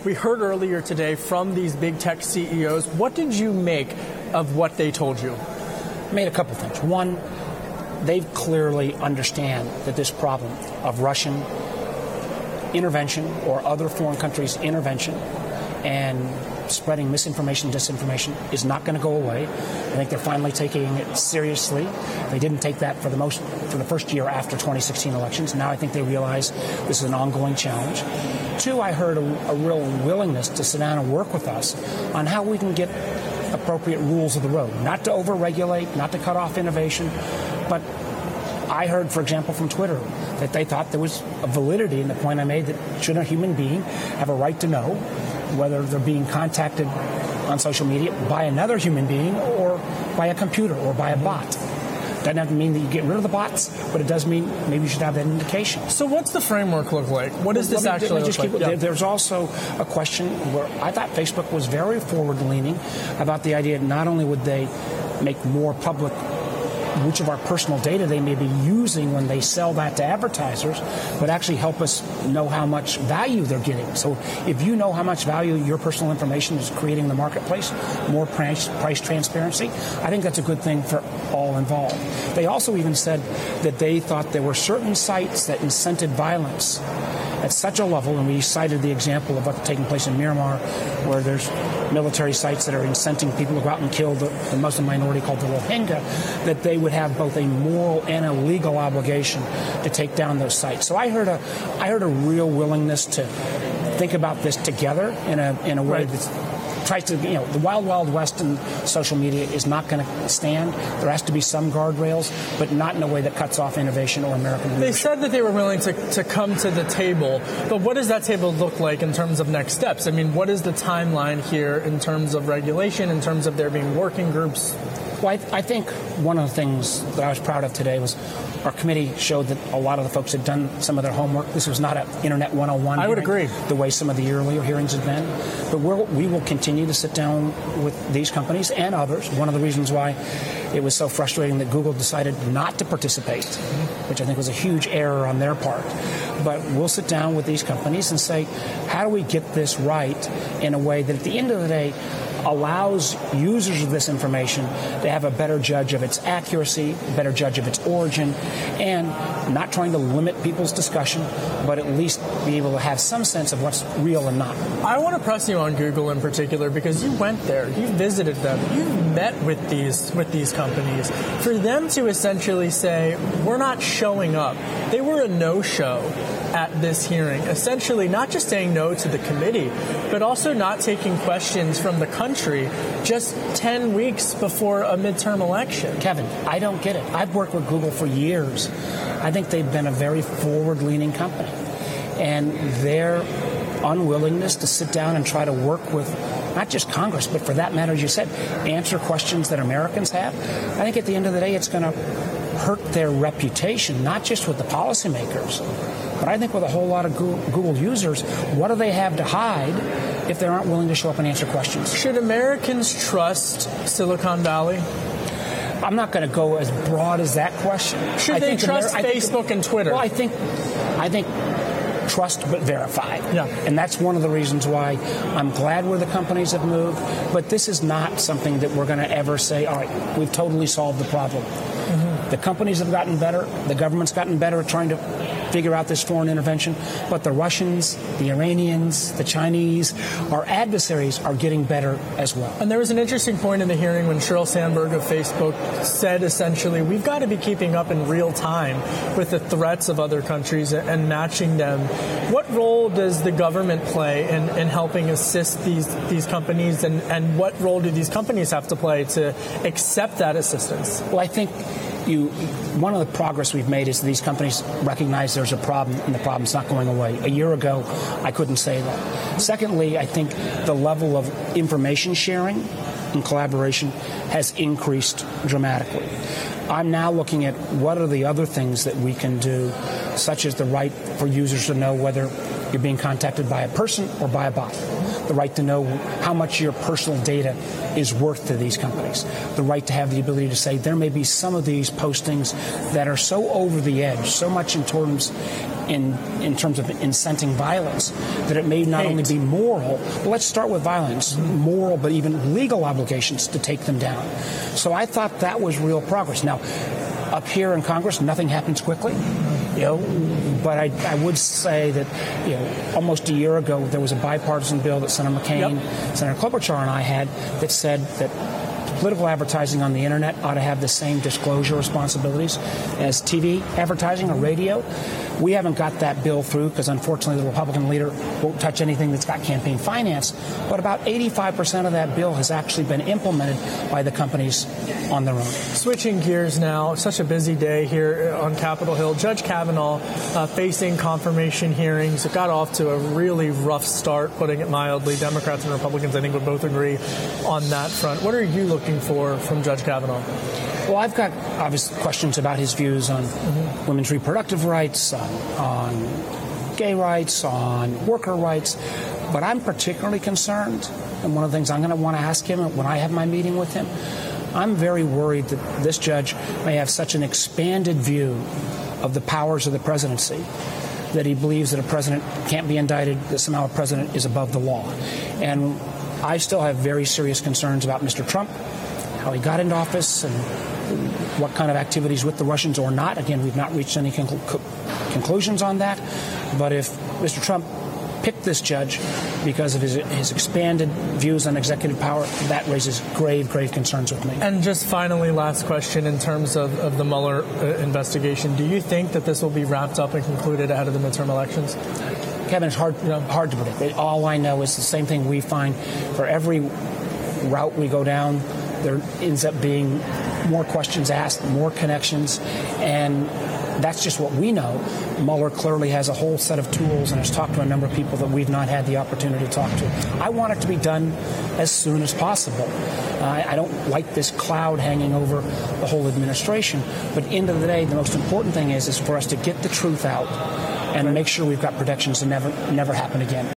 We heard earlier today from these big tech CEOs. What did you make of what they told you? Made a couple things. One, they clearly understand that this problem of Russian intervention or other foreign countries' intervention and spreading misinformation, disinformation is not going to go away. I think they're finally taking it seriously. They didn't take that for the first year after 2016 elections. Now I think they realize this is an ongoing challenge. Two, I heard a real willingness to sit down and work with us on how we can get appropriate rules of the road, not to overregulate, not to cut off innovation, but I heard, for example, from Twitter that they thought there was a validity in the point I made that should a human being have a right to know whether they're being contacted on social media by another human being or by a computer or by a bot. Doesn't have to mean that you get rid of the bots, but it does mean maybe you should have that indication. So what's the framework look like? What does this actually look like? Yeah. There's also a question where I thought Facebook was very forward-leaning about the idea not only would they make more public which of our personal data they may be using when they sell that to advertisers, but actually help us know how much value they're getting. So if you know how much value your personal information is creating in the marketplace, more price transparency, I think that's a good thing for all involved. They also even said that they thought there were certain sites that incented violence at such a level, and we cited the example of what's taking place in Myanmar, where there's military sites that are incenting people to go out and kill the Muslim minority called the Rohingya, that they would have both a moral and a legal obligation to take down those sites. So I heard a real willingness to think about this together in a way that's tries to, the wild, wild west in social media is not going to stand. There has to be some guardrails, but not in a way that cuts off innovation or American leadership. They said that they were willing to come to the table, but what does that table look like in terms of next steps? I mean, what is the timeline here in terms of regulation, in terms of there being working groups? Well, I think one of the things that I was proud of today was our committee showed that a lot of the folks had done some of their homework. This was not an Internet 101 I would agree. The way some of the earlier hearings had been. But we will continue to sit down with these companies and others. One of the reasons why it was so frustrating that Google decided not to participate, which I think was a huge error on their part. But we'll sit down with these companies and say, how do we get this right in a way that at the end of the day allows users of this information to have a better judge of its accuracy, a better judge of its origin, and not trying to limit people's discussion, but at least be able to have some sense of what's real and not. I want to press you on Google in particular because you went there, you visited them, you met with these companies. For them to essentially say, we're not showing up, they were a no-show at this hearing, essentially not just saying no to the committee, but also not taking questions from the country just 10 weeks before a midterm election. Kevin, I don't get it. I've worked with Google for years. I think they've been a very forward-leaning company. And their unwillingness to sit down and try to work with not just Congress, but for that matter, as you said, answer questions that Americans have, I think at the end of the day, it's going to hurt their reputation, not just with the policymakers, but I think with a whole lot of Google users. What do they have to hide if they aren't willing to show up and answer questions? Should Americans trust Silicon Valley? I'm not going to go as broad as that question. Should they trust Facebook and Twitter? Well, I think trust but verify. Yeah. And that's one of the reasons why I'm glad where the companies have moved. But this is not something that we're going to ever say, all right, we've totally solved the problem. Mm-hmm. The companies have gotten better. The government's gotten better at trying to figure out this foreign intervention. But the Russians, the Iranians, the Chinese, our adversaries are getting better as well. And there was an interesting point in the hearing when Sheryl Sandberg of Facebook said essentially, we've got to be keeping up in real time with the threats of other countries and matching them. What role does the government play in helping assist these companies, and what role do these companies have to play to accept that assistance? Well, I think one of the progress we've made is these companies recognize there's a problem, and the problem's not going away. A year ago, I couldn't say that. Secondly, I think the level of information sharing and collaboration has increased dramatically. I'm now looking at what are the other things that we can do, such as the right for users to know whether you're being contacted by a person or by a bot, the right to know how much your personal data is worth to these companies, the right to have the ability to say there may be some of these postings that are so over the edge, so much in terms in terms of inciting violence, that it may not only be moral, but let's start with violence, moral, but even legal obligations to take them down. So I thought that was real progress. Now, up here in Congress, nothing happens quickly. But I would say that, almost a year ago, there was a bipartisan bill that Senator McCain, Senator Klobuchar, and I had that said that political advertising on the internet ought to have the same disclosure responsibilities as TV advertising or radio. We haven't got that bill through because, unfortunately, the Republican leader won't touch anything that's got campaign finance. But about 85% of that bill has actually been implemented by the companies on their own. Switching gears now, such a busy day here on Capitol Hill. Judge Kavanaugh facing confirmation hearings. It got off to a really rough start, putting it mildly. Democrats and Republicans, I think, would both agree on that front. What are you looking for from Judge Kavanaugh? Well, I've got obvious questions about his views on women's reproductive rights, on gay rights, on worker rights. But I'm particularly concerned, and one of the things I'm going to want to ask him when I have my meeting with him, I'm very worried that this judge may have such an expanded view of the powers of the presidency that he believes that a president can't be indicted, that somehow a president is above the law. And I still have very serious concerns about Mr. Trump, how he got into office, and what kind of activities with the Russians or not. Again, we've not reached any conclusions on that. But if Mr. Trump picked this judge because of his expanded views on executive power, that raises grave, grave concerns with me. And just finally, last question in terms of the Mueller investigation. Do you think that this will be wrapped up and concluded ahead of the midterm elections? Kevin, it's hard to predict. All I know is the same thing we find for every route we go down. There ends up being more questions asked, more connections, and that's just what we know. Mueller clearly has a whole set of tools and has talked to a number of people that we've not had the opportunity to talk to. I want it to be done as soon as possible. I don't like this cloud hanging over the whole administration, but at the end of the day, the most important thing is for us to get the truth out and make sure we've got protections to never happen again.